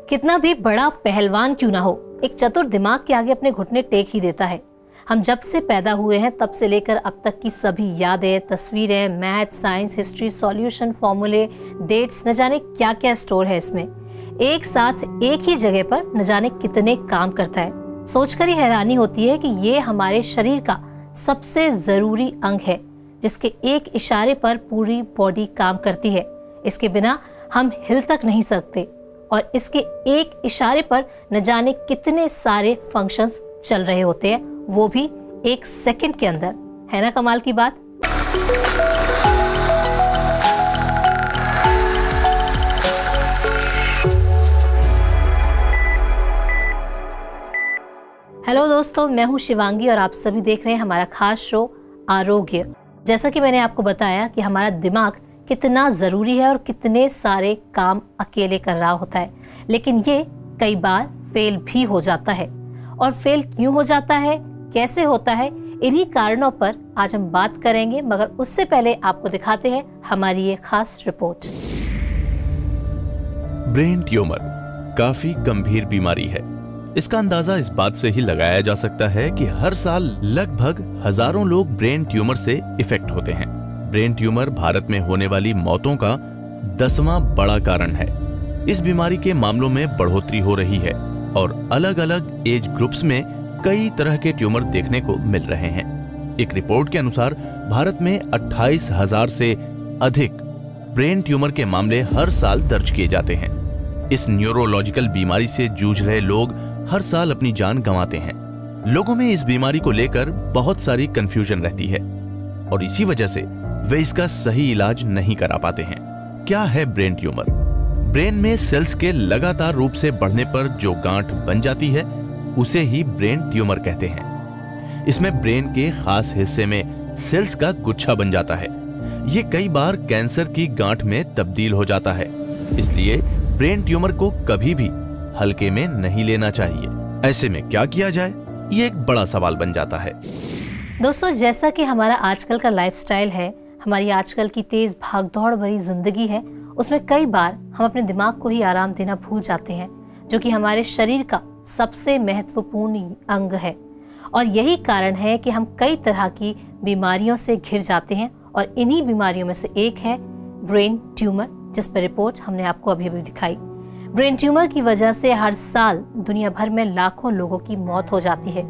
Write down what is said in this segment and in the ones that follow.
कितना भी बड़ा पहलवान क्यों ना हो, एक चतुर दिमाग के आगे अपने घुटने टेक ही देता है। हम जब से पैदा हुए हैं तब से लेकर अब तक की सभी यादें, तस्वीरें, मैथ, साइंस, हिस्ट्री, सॉल्यूशन, फॉर्मूले, डेट्स, न जाने क्या क्या स्टोर है इसमें। एक साथ एक ही जगह पर न जाने कितने काम करता है। सोचकर ही हैरानी होती है कि ये हमारे शरीर का सबसे जरूरी अंग है, जिसके एक इशारे पर पूरी बॉडी काम करती है। इसके बिना हम हिल तक नहीं सकते और इसके एक इशारे पर न जाने कितने सारे फंक्शंस चल रहे होते हैं, वो भी एक सेकंड के अंदर। है ना कमाल की बात। हेलो दोस्तों, मैं हूं शिवांगी और आप सभी देख रहे हैं हमारा खास शो आरोग्य। जैसा कि मैंने आपको बताया कि हमारा दिमाग कितना जरूरी है और कितने सारे काम अकेले कर रहा होता है, लेकिन ये कई बार फेल भी हो जाता है। और फेल क्यों हो जाता है, कैसे होता है, इन्हीं कारणों पर आज हम बात करेंगे। मगर उससे पहले आपको दिखाते हैं हमारी ये खास रिपोर्ट। ब्रेन ट्यूमर काफी गंभीर बीमारी है। इसका अंदाजा इस बात से ही लगाया जा सकता है कि हर साल लगभग हजारों लोग ब्रेन ट्यूमर से इफेक्ट होते हैं। ब्रेन ट्यूमर भारत में होने वाली मौतों का 10वां बड़ा कारण है। इस बीमारी के मामलों में बढ़ोतरी हो रही है और अलग अलग एज ग्रुप्स में कई तरह के ट्यूमर देखने को मिल रहे हैं। एक रिपोर्ट के अनुसार भारत में 28,000 से अधिक ब्रेन ट्यूमर के मामले हर साल दर्ज किए जाते हैं। इस न्यूरोलॉजिकल बीमारी से जूझ रहे लोग हर साल अपनी जान गंवाते हैं। लोगों में इस बीमारी को लेकर बहुत सारी कंफ्यूजन रहती है और इसी वजह से वे इसका सही इलाज नहीं करा पाते हैं। क्या है ब्रेन ट्यूमर? ब्रेन में सेल्स के लगातार रूप से बढ़ने पर जो गांठ बन जाती है उसे ही ब्रेन ट्यूमर कहते हैं। इसमें ब्रेन के खास हिस्से में सेल्स का गुच्छा बन जाता है। ये कई बार कैंसर की गांठ में तब्दील हो जाता है। इसलिए ब्रेन ट्यूमर को कभी भी हल्के में नहीं लेना चाहिए। ऐसे में क्या किया जाए, ये एक बड़ा सवाल बन जाता है। दोस्तों, जैसा कि हमारा आजकल का लाइफस्टाइल है, हमारी आजकल की तेज भागदौड़ भरी जिंदगी है, उसमें कई बार हम अपने दिमाग को ही आराम देना भूल जाते हैं, जो कि हमारे शरीर का सबसे महत्वपूर्ण अंग है। और यही कारण है कि हम कई तरह की बीमारियों से घिर जाते हैं और इन्हीं बीमारियों में से एक है ब्रेन ट्यूमर, जिस पर रिपोर्ट हमने आपको अभी अभी दिखाई। ब्रेन ट्यूमर की वजह से हर साल दुनिया भर में लाखों लोगों की मौत हो जाती है।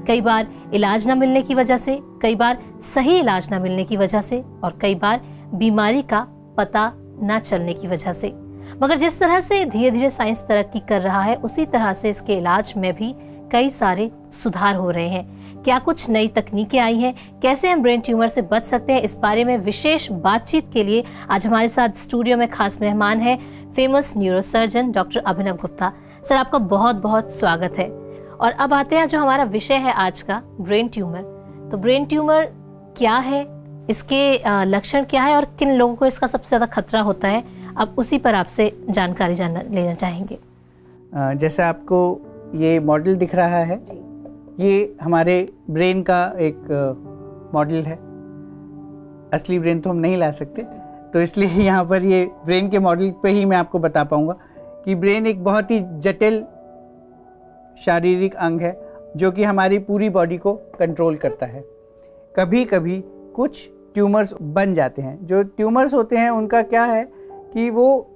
कई बार इलाज न मिलने की वजह से, कई बार सही इलाज न मिलने की वजह से और कई बार बीमारी का पता न चलने की वजह से। मगर जिस तरह से धीरे धीरे साइंस तरक्की कर रहा है, उसी तरह से इसके इलाज में भी कई सारे सुधार हो रहे हैं। क्या कुछ नई तकनीकें आई हैं, कैसे हम ब्रेन ट्यूमर से बच सकते हैं, इस बारे में विशेष बातचीत के लिए आज हमारे साथ स्टूडियो में खास मेहमान है फेमस न्यूरोसर्जन डॉक्टर अभिनव गुप्ता। सर, आपका बहुत बहुत स्वागत है। और अब आते हैं जो हमारा विषय है आज का, ब्रेन ट्यूमर। तो ब्रेन ट्यूमर क्या है, इसके लक्षण क्या है और किन लोगों को इसका सबसे ज्यादा खतरा होता है, अब उसी पर आपसे जानकारी लेना चाहेंगे। जैसा आपको ये मॉडल दिख रहा है, ये हमारे ब्रेन का एक मॉडल है। असली ब्रेन तो हम नहीं ला सकते, तो इसलिए यहाँ पर ये ब्रेन के मॉडल पे ही मैं आपको बता पाऊँगा कि ब्रेन एक बहुत ही जटिल शारीरिक अंग है जो कि हमारी पूरी बॉडी को कंट्रोल करता है। कभी कभी कुछ ट्यूमर्स बन जाते हैं। जो ट्यूमर्स होते हैं उनका क्या है कि वो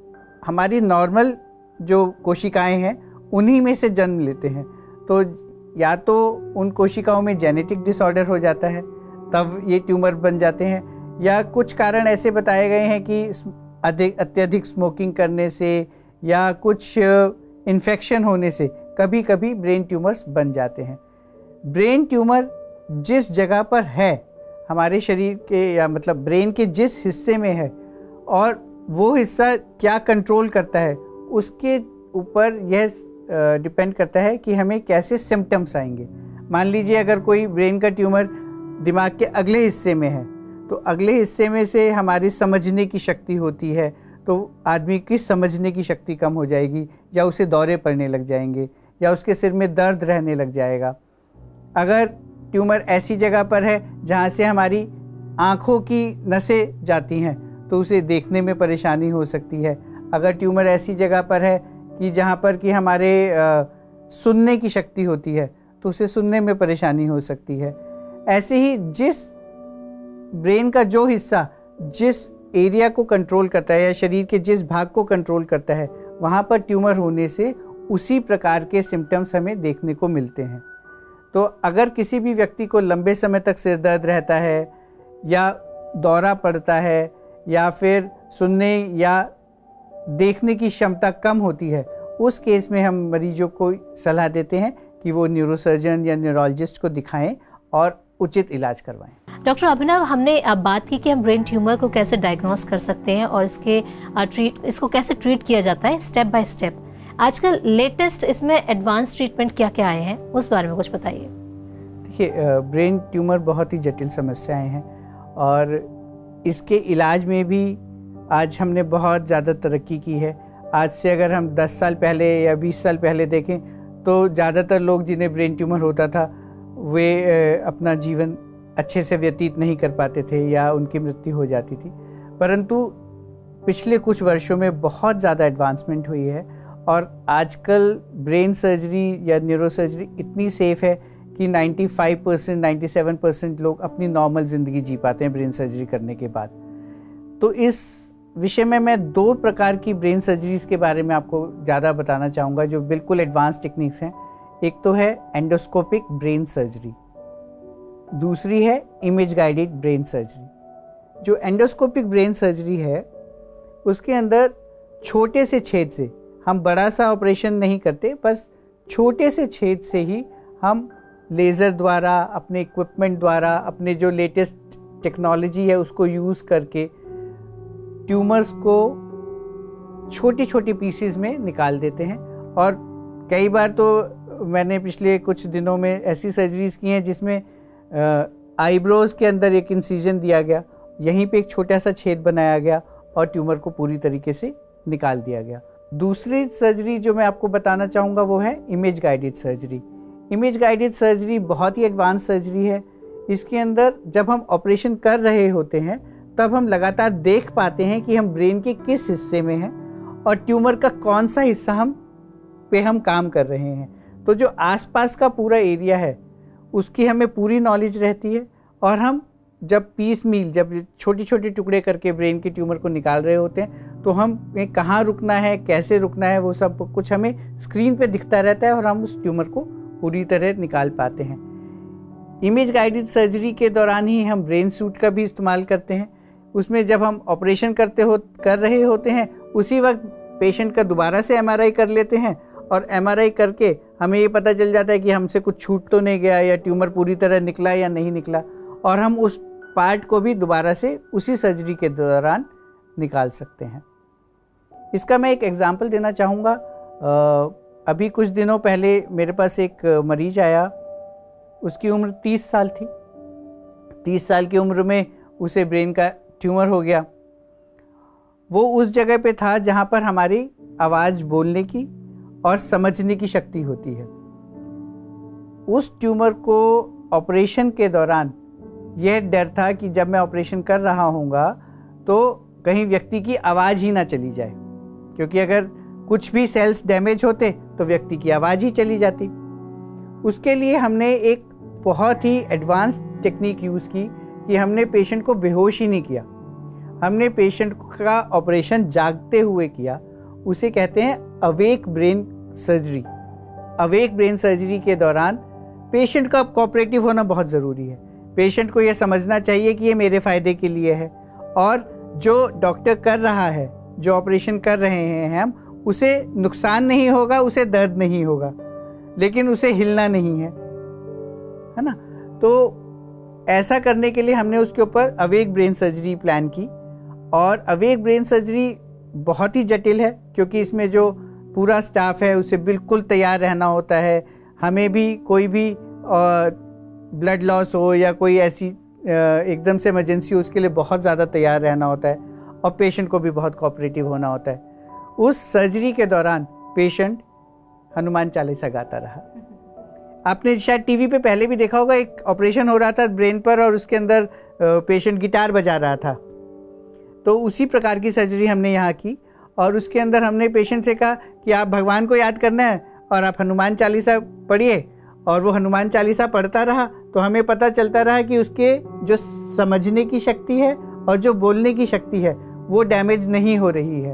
हमारी नॉर्मल जो कोशिकाएं हैं उन्हीं में से जन्म लेते हैं। तो या तो उन कोशिकाओं में जेनेटिक डिसऑर्डर हो जाता है, तब ये ट्यूमर बन जाते हैं, या कुछ कारण ऐसे बताए गए हैं कि अत्यधिक स्मोकिंग करने से या कुछ इन्फेक्शन होने से कभी कभी ब्रेन ट्यूमर्स बन जाते हैं। ब्रेन ट्यूमर जिस जगह पर है हमारे शरीर के, या मतलब ब्रेन के जिस हिस्से में है और वो हिस्सा क्या कंट्रोल करता है, उसके ऊपर यह डिपेंड करता है कि हमें कैसे सिम्टम्स आएंगे। मान लीजिए अगर कोई ब्रेन का ट्यूमर दिमाग के अगले हिस्से में है, तो अगले हिस्से में से हमारी समझने की शक्ति होती है, तो आदमी की समझने की शक्ति कम हो जाएगी, या उसे दौरे पड़ने लग जाएंगे, या उसके सिर में दर्द रहने लग जाएगा। अगर ट्यूमर ऐसी जगह पर है जहाँ से हमारी आँखों की नसें जाती हैं, तो उसे देखने में परेशानी हो सकती है। अगर ट्यूमर ऐसी जगह पर है कि जहाँ पर कि हमारे सुनने की शक्ति होती है तो उसे सुनने में परेशानी हो सकती है। ऐसे ही जिस ब्रेन का जो हिस्सा जिस एरिया को कंट्रोल करता है या शरीर के जिस भाग को कंट्रोल करता है, वहाँ पर ट्यूमर होने से उसी प्रकार के सिम्टम्स हमें देखने को मिलते हैं। तो अगर किसी भी व्यक्ति को लंबे समय तक सिर दर्द रहता है या दौरा पड़ता है या फिर सुनने या देखने की क्षमता कम होती है, उस केस में हम मरीजों को सलाह देते हैं कि वो न्यूरोसर्जन या न्यूरोलॉजिस्ट को दिखाएं और उचित इलाज करवाएं। डॉक्टर अभिनव, हमने अब बात की कि हम ब्रेन ट्यूमर को कैसे डायग्नोस कर सकते हैं और इसको कैसे ट्रीट किया जाता है स्टेप बाय स्टेप। आजकल लेटेस्ट इसमें एडवांस ट्रीटमेंट क्या क्या आए हैं, उस बारे में कुछ बताइए। देखिए, ब्रेन ट्यूमर बहुत ही जटिल समस्याएं हैं और इसके इलाज में भी आज हमने बहुत ज़्यादा तरक्की की है। आज से अगर हम 10 साल पहले या 20 साल पहले देखें तो ज़्यादातर लोग जिन्हें ब्रेन ट्यूमर होता था वे अपना जीवन अच्छे से व्यतीत नहीं कर पाते थे या उनकी मृत्यु हो जाती थी। परंतु पिछले कुछ वर्षों में बहुत ज़्यादा एडवांसमेंट हुई है और आजकल ब्रेन सर्जरी या न्यूरो सर्जरी इतनी सेफ़ है कि 95% 97% लोग अपनी नॉर्मल ज़िंदगी जी पाते हैं ब्रेन सर्जरी करने के बाद। तो इस विषय में मैं 2 प्रकार की ब्रेन सर्जरीज़ के बारे में आपको ज़्यादा बताना चाहूँगा जो बिल्कुल एडवांस टेक्निक्स हैं। एक तो है एंडोस्कोपिक ब्रेन सर्जरी, दूसरी है इमेज गाइडेड ब्रेन सर्जरी। जो एंडोस्कोपिक ब्रेन सर्जरी है उसके अंदर छोटे से छेद से, हम बड़ा सा ऑपरेशन नहीं करते, बस छोटे से छेद से ही हम लेज़र द्वारा, अपने इक्विपमेंट द्वारा, अपने जो लेटेस्ट टेक्नोलॉजी है उसको यूज़ करके ट्यूमर्स को छोटी छोटी पीसीज में निकाल देते हैं। और कई बार तो मैंने पिछले कुछ दिनों में ऐसी सर्जरीज़ की हैं जिसमें आईब्रोज़ के अंदर एक इंसिजन दिया गया, यहीं पे एक छोटा सा छेद बनाया गया और ट्यूमर को पूरी तरीके से निकाल दिया गया। दूसरी सर्जरी जो मैं आपको बताना चाहूँगा वो है image guided surgery. Image guided surgery बहुत ही एडवांस सर्जरी है। इसके अंदर जब हम ऑपरेशन कर रहे होते हैं तब हम लगातार देख पाते हैं कि हम ब्रेन के किस हिस्से में हैं और ट्यूमर का कौन सा हिस्सा हम काम कर रहे हैं। तो जो आसपास का पूरा एरिया है उसकी हमें पूरी नॉलेज रहती है और हम जब जब छोटे छोटे टुकड़े करके ब्रेन के ट्यूमर को निकाल रहे होते हैं तो हम कहाँ रुकना है, कैसे रुकना है, वो सब कुछ हमें स्क्रीन पे दिखता रहता है और हम उस ट्यूमर को पूरी तरह निकाल पाते हैं। इमेज गाइडेड सर्जरी के दौरान ही हम ब्रेन सूट का भी इस्तेमाल करते हैं। उसमें जब हम ऑपरेशन कर रहे होते हैं उसी वक्त पेशेंट का दोबारा से एमआरआई कर लेते हैं और एमआरआई करके हमें ये पता चल जाता है कि हमसे कुछ छूट तो नहीं गया या ट्यूमर पूरी तरह निकला या नहीं निकला, और हम उस पार्ट को भी दोबारा से उसी सर्जरी के दौरान निकाल सकते हैं। इसका मैं एक एग्जांपल देना चाहूँगा। अभी कुछ दिनों पहले मेरे पास एक मरीज आया, उसकी उम्र 30 साल थी। 30 साल की उम्र में उसे ब्रेन का ट्यूमर हो गया। वो उस जगह पे था जहाँ पर हमारी आवाज़ बोलने की और समझने की शक्ति होती है। उस ट्यूमर को ऑपरेशन के दौरान यह डर था कि जब मैं ऑपरेशन कर रहा हूँगा तो कहीं व्यक्ति की आवाज़ ही ना चली जाए, क्योंकि अगर कुछ भी सेल्स डैमेज होते तो व्यक्ति की आवाज़ ही चली जाती। उसके लिए हमने एक बहुत ही एडवांस टेक्निक यूज़ की कि हमने पेशेंट को बेहोश ही नहीं किया, हमने पेशेंट का ऑपरेशन जागते हुए किया। उसे कहते हैं awake brain surgery. Awake brain surgery के दौरान पेशेंट का कोऑपरेटिव होना बहुत ज़रूरी है। पेशेंट को यह समझना चाहिए कि ये मेरे फ़ायदे के लिए है और जो डॉक्टर कर रहा है, जो ऑपरेशन कर रहे हैं हम, उसे नुकसान नहीं होगा, उसे दर्द नहीं होगा, लेकिन उसे हिलना नहीं है ना। तो ऐसा करने के लिए हमने उसके ऊपर अवेक ब्रेन सर्जरी प्लान की। और अवेक ब्रेन सर्जरी बहुत ही जटिल है क्योंकि इसमें जो पूरा स्टाफ है उसे बिल्कुल तैयार रहना होता है। हमें भी कोई भी ब्लड लॉस हो या कोई ऐसी एकदम से इमरजेंसी हो, उसके लिए बहुत ज़्यादा तैयार रहना होता है और पेशेंट को भी बहुत कोऑपरेटिव होना होता है। उस सर्जरी के दौरान पेशेंट हनुमान चालीसा गाता रहा। आपने शायद टीवी पे पहले भी देखा होगा, एक ऑपरेशन हो रहा था ब्रेन पर और उसके अंदर पेशेंट गिटार बजा रहा था। तो उसी प्रकार की सर्जरी हमने यहाँ की और उसके अंदर हमने पेशेंट से कहा कि आप भगवान को याद करना है और आप हनुमान चालीसा पढ़िए, और वो हनुमान चालीसा पढ़ता रहा, तो हमें पता चलता रहा कि उसके जो समझने की शक्ति है और जो बोलने की शक्ति है वो डैमेज नहीं हो रही है,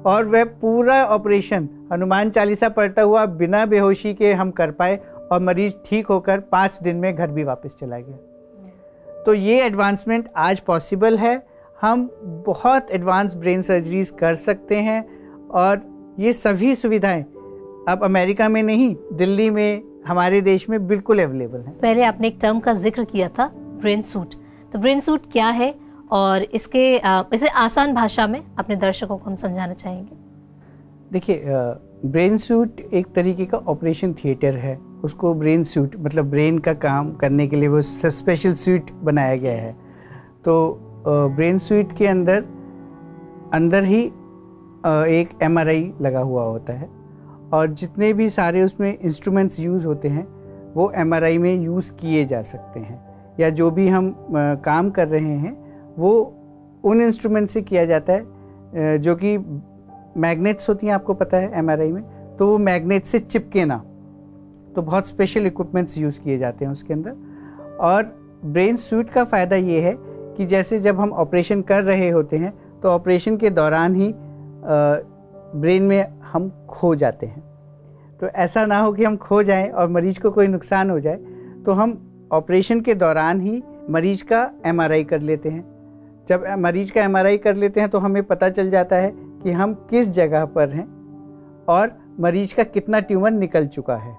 और वह पूरा ऑपरेशन हनुमान चालीसा पढ़ता हुआ बिना बेहोशी के हम कर पाए, और मरीज ठीक होकर 5 दिन में घर भी वापस चला गया। तो ये एडवांसमेंट आज पॉसिबल है, हम बहुत एडवांस ब्रेन सर्जरीज कर सकते हैं, और ये सभी सुविधाएं अब अमेरिका में नहीं, दिल्ली में, हमारे देश में बिल्कुल अवेलेबल हैं। पहले आपने एक टर्म का जिक्र किया था, ब्रेन सूट। तो ब्रेन सूट क्या है और इसे आसान भाषा में अपने दर्शकों को हम समझाना चाहेंगे। देखिए, ब्रेन सूट एक तरीके का ऑपरेशन थिएटर है, उसको ब्रेन सूट मतलब ब्रेन का काम करने के लिए वो स्पेशल सूट बनाया गया है। तो ब्रेन सूट के अंदर ही एक MRI लगा हुआ होता है, और जितने भी सारे उसमें इंस्ट्रूमेंट्स यूज़ होते हैं वो MRI में यूज़ किए जा सकते हैं, या जो भी हम काम कर रहे हैं वो उन इंस्ट्रूमेंट से किया जाता है जो कि मैग्नेट्स होती हैं, आपको पता है MRI में, तो वो मैग्नेट से चिपके ना, तो बहुत स्पेशल इक्विपमेंट्स यूज़ किए जाते हैं उसके अंदर। और ब्रेन सूट का फ़ायदा ये है कि जैसे जब हम ऑपरेशन कर रहे होते हैं तो ऑपरेशन के दौरान ही ब्रेन में हम खो जाते हैं, तो ऐसा ना हो कि हम खो जाएं और मरीज को कोई नुकसान हो जाए, तो हम ऑपरेशन के दौरान ही मरीज का MRI कर लेते हैं। जब मरीज का MRI कर लेते हैं तो हमें पता चल जाता है कि हम किस जगह पर हैं और मरीज का कितना ट्यूमर निकल चुका है।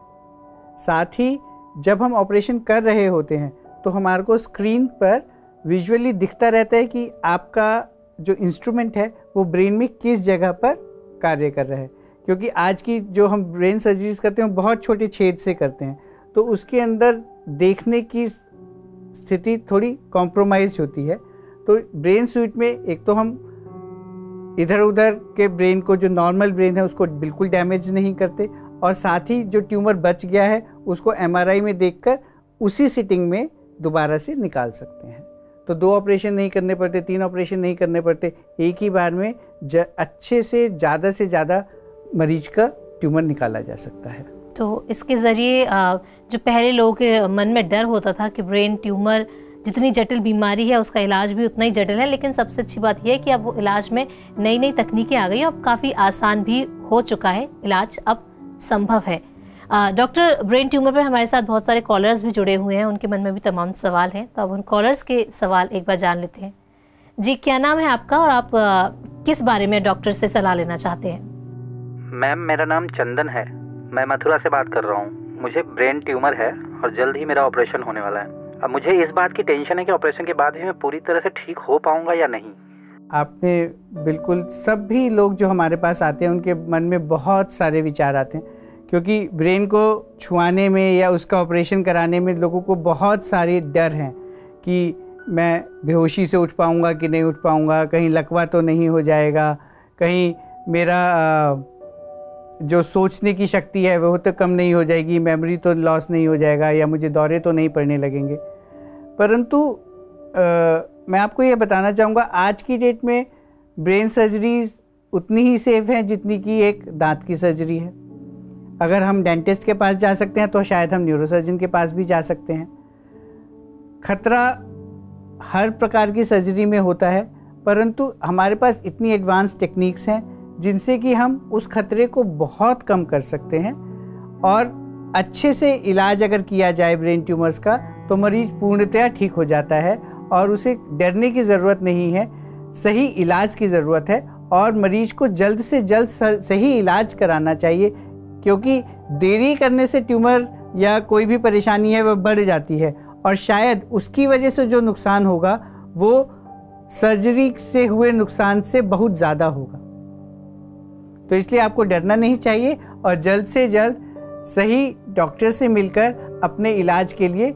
साथ ही जब हम ऑपरेशन कर रहे होते हैं तो हमारे को स्क्रीन पर विजुअली दिखता रहता है कि आपका जो इंस्ट्रूमेंट है वो ब्रेन में किस जगह पर कार्य कर रहा है, क्योंकि आज की जो हम ब्रेन सर्जरीज करते हैं बहुत छोटे छेद से करते हैं, तो उसके अंदर देखने की स्थिति थोड़ी कॉम्प्रोमाइज होती है। तो ब्रेन सूट में एक तो हम इधर उधर के ब्रेन को, जो नॉर्मल ब्रेन है उसको बिल्कुल डैमेज नहीं करते, और साथ ही जो ट्यूमर बच गया है उसको MRI में देखकर उसी सिटिंग में दोबारा से निकाल सकते हैं। तो 2 ऑपरेशन नहीं करने पड़ते, 3 ऑपरेशन नहीं करने पड़ते, एक ही बार में अच्छे से ज़्यादा मरीज का ट्यूमर निकाला जा सकता है। तो इसके ज़रिए जो पहले लोगों के मन में डर होता था कि ब्रेन ट्यूमर जितनी जटिल बीमारी है उसका इलाज भी उतना ही जटिल है, लेकिन सबसे अच्छी बात यह है कि अब वो इलाज में नई तकनीकें आ गई, अब काफ़ी आसान भी हो चुका है, इलाज अब संभव है। डॉक्टर, ब्रेन ट्यूमर पे हमारे साथ बहुत सारे कॉलर्स भी जुड़े हुए हैं, उनके मन में भी तमाम सवाल हैं, तो अब उन कॉलर्स के सवाल एक बार जान लेते हैं। जी, क्या नाम है आपका और आप किस बारे में डॉक्टर से सलाह लेना चाहते हैं? मैम, मेरा नाम चंदन है, मैं मथुरा से बात कर रहा हूँ। मुझे ब्रेन ट्यूमर है और जल्द ही मेरा ऑपरेशन होने वाला है। अब मुझे इस बात की टेंशन है कि ऑपरेशन के बाद भी मैं पूरी तरह से ठीक हो पाऊंगा या नहीं। आपने बिल्कुल, सभी लोग जो हमारे पास आते हैं उनके मन में बहुत सारे विचार आते हैं, क्योंकि ब्रेन को छुआने में या उसका ऑपरेशन कराने में लोगों को बहुत सारे डर हैं कि मैं बेहोशी से उठ पाऊंगा कि नहीं उठ पाऊंगा, कहीं लकवा तो नहीं हो जाएगा, कहीं मेरा जो सोचने की शक्ति है वो तो कम नहीं हो जाएगी, मेमोरी तो लॉस नहीं हो जाएगा, या मुझे दौरे तो नहीं पड़ने लगेंगे। परंतु मैं आपको ये बताना चाहूँगा, आज की डेट में ब्रेन सर्जरीज उतनी ही सेफ हैं जितनी कि एक दांत की सर्जरी है। अगर हम डेंटिस्ट के पास जा सकते हैं तो शायद हम न्यूरोसर्जन के पास भी जा सकते हैं। खतरा हर प्रकार की सर्जरी में होता है, परंतु हमारे पास इतनी एडवांस टेक्निक्स हैं जिनसे कि हम उस खतरे को बहुत कम कर सकते हैं, और अच्छे से इलाज अगर किया जाए ब्रेन ट्यूमर्स का तो मरीज पूर्णतया ठीक हो जाता है, और उसे डरने की ज़रूरत नहीं है, सही इलाज की ज़रूरत है, और मरीज को जल्द से जल्द सही इलाज कराना चाहिए, क्योंकि देरी करने से ट्यूमर या कोई भी परेशानी है वह बढ़ जाती है, और शायद उसकी वजह से जो नुकसान होगा वो सर्जरी से हुए नुकसान से बहुत ज़्यादा होगा। तो इसलिए आपको डरना नहीं चाहिए और जल्द से जल्द सही डॉक्टर से मिलकर अपने इलाज के लिए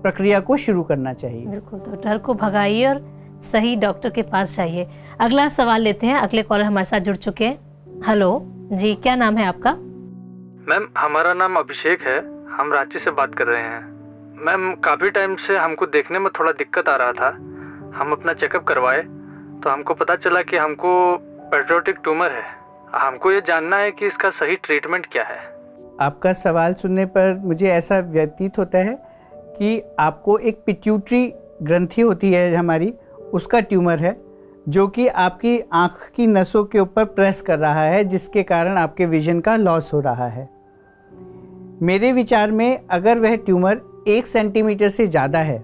प्रक्रिया को शुरू करना चाहिए। बिल्कुल, तो डर को भगाइए और सही डॉक्टर के पास जाइए। अगला सवाल लेते हैं, अगले कॉलर हमारे साथ जुड़ चुके हैं। हेलो जी, क्या नाम है आपका? मैम, हमारा नाम अभिषेक है, हम रांची से बात कर रहे हैं। मैम, काफ़ी टाइम से हमको देखने में थोड़ा दिक्कत आ रहा था, हम अपना चेकअप करवाए तो हमको पता चला कि हमको पेट्रोटिक ट्यूमर है। हमको ये जानना है कि इसका सही ट्रीटमेंट क्या है। आपका सवाल सुनने पर मुझे ऐसा व्यतीत होता है कि आपको एक पिट्यूटरी ग्रंथि होती है हमारी, उसका ट्यूमर है जो कि आपकी आँख की नसों के ऊपर प्रेस कर रहा है, जिसके कारण आपके विजन का लॉस हो रहा है। मेरे विचार में अगर वह ट्यूमर 1 सेंटीमीटर से ज़्यादा है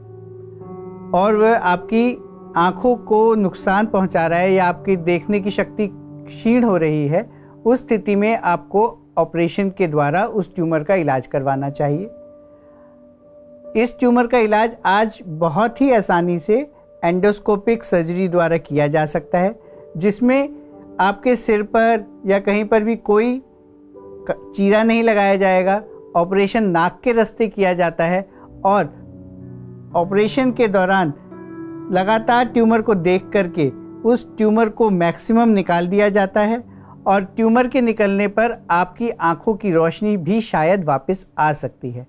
और वह आपकी आँखों को नुकसान पहुंचा रहा है या आपकी देखने की शक्ति क्षीण हो रही है, उस स्थिति में आपको ऑपरेशन के द्वारा उस ट्यूमर का इलाज करवाना चाहिए। इस ट्यूमर का इलाज आज बहुत ही आसानी से एंडोस्कोपिक सर्जरी द्वारा किया जा सकता है, जिसमें आपके सिर पर या कहीं पर भी कोई चीरा नहीं लगाया जाएगा। ऑपरेशन नाक के रास्ते किया जाता है और ऑपरेशन के दौरान लगातार ट्यूमर को देख करके उस ट्यूमर को मैक्सिमम निकाल दिया जाता है और ट्यूमर के निकलने पर आपकी आंखों की रोशनी भी शायद वापस आ सकती है।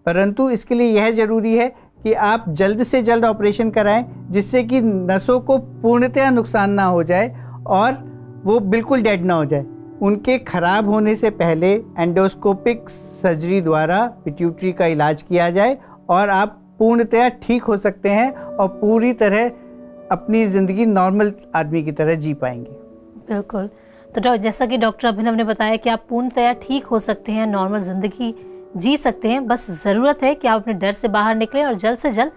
परंतु इसके लिए यह ज़रूरी है कि आप जल्द से जल्द ऑपरेशन कराएं, जिससे कि नसों को पूर्णतः नुकसान ना हो जाए और वो बिल्कुल डेड ना हो जाए। उनके ख़राब होने से पहले एंडोस्कोपिक सर्जरी द्वारा पिट्यूटरी का इलाज किया जाए और आप पूर्णतः ठीक हो सकते हैं और पूरी तरह अपनी ज़िंदगी नॉर्मल आदमी की तरह जी पाएंगे। बिल्कुल। तो जैसा कि डॉक्टर अभिनव ने बताया कि आप पूर्णतः ठीक हो सकते हैं, नॉर्मल ज़िंदगी जी सकते हैं। बस ज़रूरत है कि आप अपने डर से बाहर निकलें और जल्द से जल्द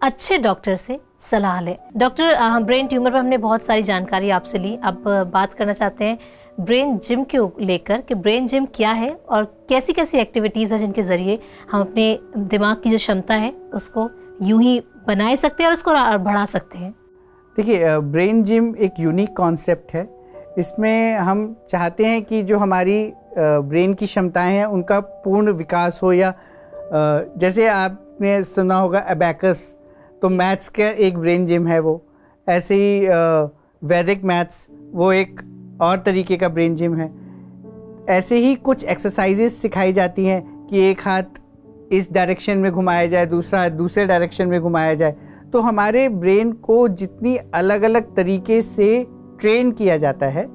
अच्छे डॉक्टर से सलाह लें। डॉक्टर, ब्रेन ट्यूमर पर हमने बहुत सारी जानकारी आपसे ली। अब बात करना चाहते हैं ब्रेन जिम के लेकर कि ब्रेन जिम क्या है और कैसी कैसी एक्टिविटीज़ है जिनके ज़रिए हम अपने दिमाग की जो क्षमता है उसको यूं ही बनाए सकते हैं और उसको बढ़ा सकते हैं। देखिए, ब्रेन जिम एक यूनिक कॉन्सेप्ट है। इसमें हम चाहते हैं कि जो हमारी ब्रेन की क्षमताएं हैं उनका पूर्ण विकास हो, या जैसे आपने सुना होगा अबैकस, तो मैथ्स का एक ब्रेन जिम है वो। ऐसे ही वैदिक मैथ्स वो एक और तरीके का ब्रेन जिम है। ऐसे ही कुछ एक्सरसाइजेस सिखाई जाती हैं कि एक हाथ इस डायरेक्शन में घुमाया जाए, दूसरा हाथ दूसरे डायरेक्शन में घुमाया जाए। तो हमारे ब्रेन को जितनी अलग अलग तरीके से ट्रेन किया जाता है,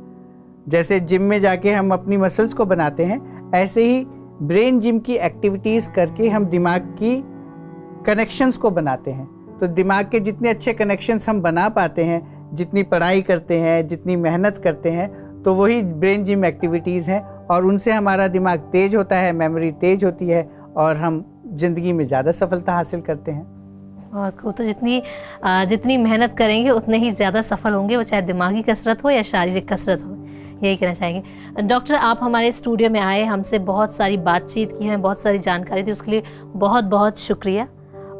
जैसे जिम में जाके हम अपनी मसल्स को बनाते हैं, ऐसे ही ब्रेन जिम की एक्टिविटीज़ करके हम दिमाग की कनेक्शंस को बनाते हैं। तो दिमाग के जितने अच्छे कनेक्शंस हम बना पाते हैं, जितनी पढ़ाई करते हैं, जितनी मेहनत करते हैं, तो वही ब्रेन जिम एक्टिविटीज़ हैं और उनसे हमारा दिमाग तेज होता है, मेमोरी तेज होती है और हम ज़िंदगी में ज़्यादा सफलता हासिल करते हैं। और तो जितनी मेहनत करेंगे उतने ही ज़्यादा सफल होंगे, वो चाहे दिमागी कसरत हो या शारीरिक कसरत हो, यही कहना चाहेंगे। डॉक्टर, आप हमारे स्टूडियो में आए, हमसे बहुत सारी बातचीत की, हमें बहुत सारी जानकारी दी, उसके लिए बहुत बहुत शुक्रिया।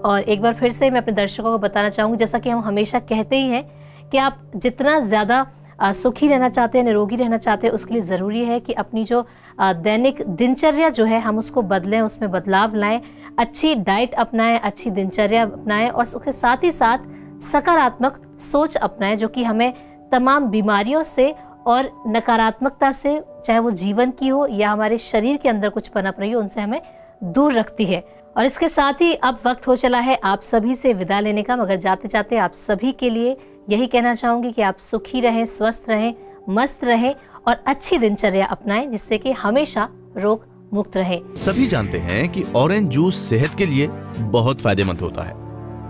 और एक बार फिर से मैं अपने दर्शकों को बताना चाहूँगी, जैसा कि हम हमेशा कहते ही हैं कि आप जितना ज़्यादा सुखी रहना चाहते हैं, निरोगी रहना चाहते हैं, उसके लिए ज़रूरी है कि अपनी जो दैनिक दिनचर्या जो है हम उसको बदलें, उसमें बदलाव लाएं, अच्छी डाइट अपनाएं, अच्छी दिनचर्या अपनाएं और उसके साथ ही साथ सकारात्मक सोच अपनाएं, जो कि हमें तमाम बीमारियों से और नकारात्मकता से, चाहे वो जीवन की हो या हमारे शरीर के अंदर कुछ पनप रही हो, उनसे हमें दूर रखती है। और इसके साथ ही अब वक्त हो चला है आप सभी से विदा लेने का, मगर जाते जाते आप सभी के लिए यही कहना चाहूँगी कि आप सुखी रहें, स्वस्थ रहें, मस्त रहें और अच्छी दिनचर्या अपनाएं, जिससे कि हमेशा रोग मुक्त रहे। सभी जानते हैं कि ऑरेंज जूस सेहत के लिए बहुत फायदेमंद होता है।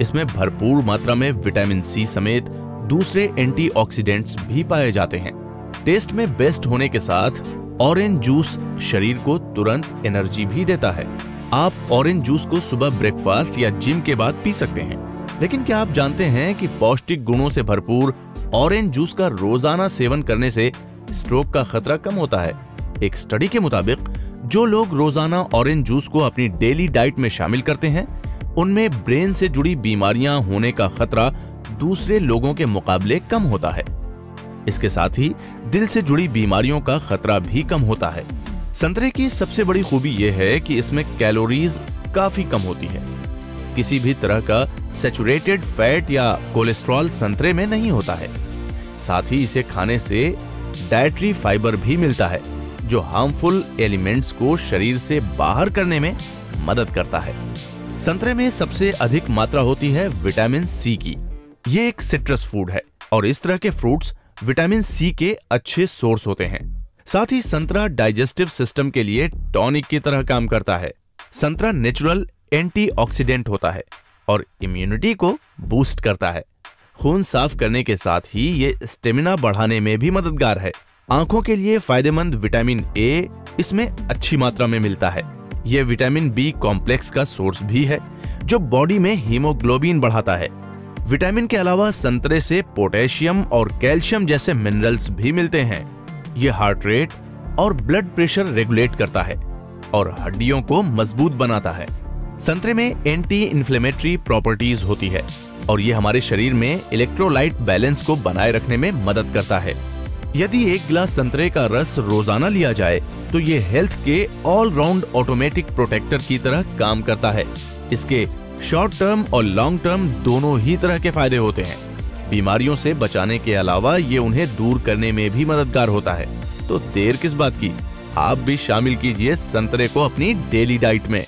इसमें भरपूर मात्रा में विटामिन सी समेत दूसरे एंटीऑक्सीडेंट्स भी पाए जाते हैं। टेस्ट में बेस्ट होने के साथ ऑरेंज जूस शरीर को तुरंत एनर्जी भी देता है। आप ऑरेंज जूस को सुबह ब्रेकफास्ट या जिम के बाद पी सकते हैं। लेकिन क्या आप जानते हैं कि पौष्टिक गुणों से भरपूर ऑरेंज जूस का रोजाना सेवन करने से स्ट्रोक का खतरा कम होता है। एक स्टडी के मुताबिक जो लोग रोजाना ऑरेंज जूस को अपनी डेली डाइट में शामिल करते हैं, उनमें ब्रेन से जुड़ी बीमारियां होने का खतरा दूसरे लोगों के मुकाबले कम होता है। इसके साथ ही दिल से जुड़ी बीमारियों का खतरा भी कम होता है। संतरे की सबसे बड़ी खूबी यह है कि इसमें कैलोरीज काफी कम होती है। किसी भी तरह का सैचुरेटेड फैट या कोलेस्ट्रॉल संतरे में नहीं होता है। साथ ही इसे खाने से डाइटरी फाइबर भी मिलता है, जो हार्मफुल एलिमेंट्स को शरीर से बाहर करने में मदद करता है। संतरे में सबसे अधिक मात्रा होती है विटामिन सी की। ये एक सिट्रस फूड है और इस तरह के फ्रूट्स विटामिन सी के अच्छे सोर्स होते हैं। साथ ही संतरा डाइजेस्टिव सिस्टम के लिए टॉनिक की तरह काम करता है। संतरा नेचुरल एंटीऑक्सीडेंट होता है और इम्यूनिटी को बूस्ट करता है। खून साफ करने के साथ ही ये स्टेमिना बढ़ाने में भी मददगार है। आंखों के लिए फायदेमंद विटामिन ए इसमें अच्छी मात्रा में मिलता है। यह विटामिन बी कॉम्प्लेक्स का सोर्स भी है जो बॉडी में हीमोग्लोबिन बढ़ाता है। विटामिन के अलावा संतरे से पोटेशियम और कैल्शियम जैसे मिनरल्स भी मिलते हैं। यह हार्ट रेट और ब्लड प्रेशर रेगुलेट करता है और हड्डियों को मजबूत बनाता है। संतरे में एंटी इन्फ्लेमेटरी प्रॉपर्टीज होती है और यह हमारे शरीर में इलेक्ट्रोलाइट बैलेंस को बनाए रखने में मदद करता है। यदि एक गिलास संतरे का रस रोजाना लिया जाए तो ये हेल्थ के ऑल राउंड ऑटोमेटिक प्रोटेक्टर की तरह काम करता है। इसके शॉर्ट टर्म और लॉन्ग टर्म दोनों ही तरह के फायदे होते हैं। बीमारियों से बचाने के अलावा ये उन्हें दूर करने में भी मददगार होता है। तो देर किस बात की, आप भी शामिल कीजिए संतरे को अपनी डेली डाइट में।